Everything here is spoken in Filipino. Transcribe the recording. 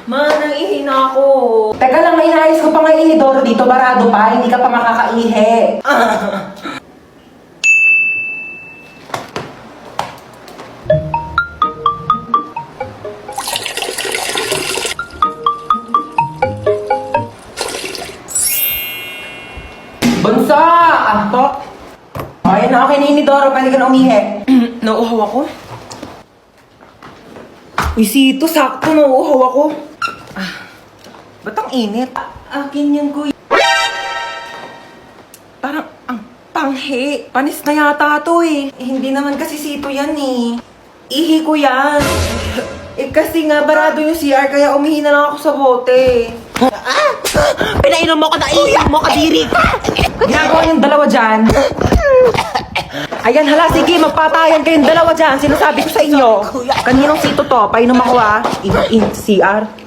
Ma, naihi na ako. Teka lang, may inayos ko pa nga inidoro dito. Barado pa, hindi ka pa makakaihi. Bunso! Anto? Okay na, okay na inidoro. Pwede ka na umihi. Nauuhaw ako? Uy, Sito, sakto nauuhaw ako. Ba't ang init? Akin yan, kuya. Parang ang panghi. Panis na yata to eh. Hindi naman kasi Sito yan eh. Ihi ko yan. Kasi nga, barado yung CR, kaya umihi na lang ako sa bote. Pinainom mo ko na iiyak mo, kadiri! Ginagawa yung dalawa dyan. Ayan, hala, sige, magpatayan kayong dalawa dyan. Sinasabi ko sa inyo. Kaninong Sito to? Painom ako ah. In CR.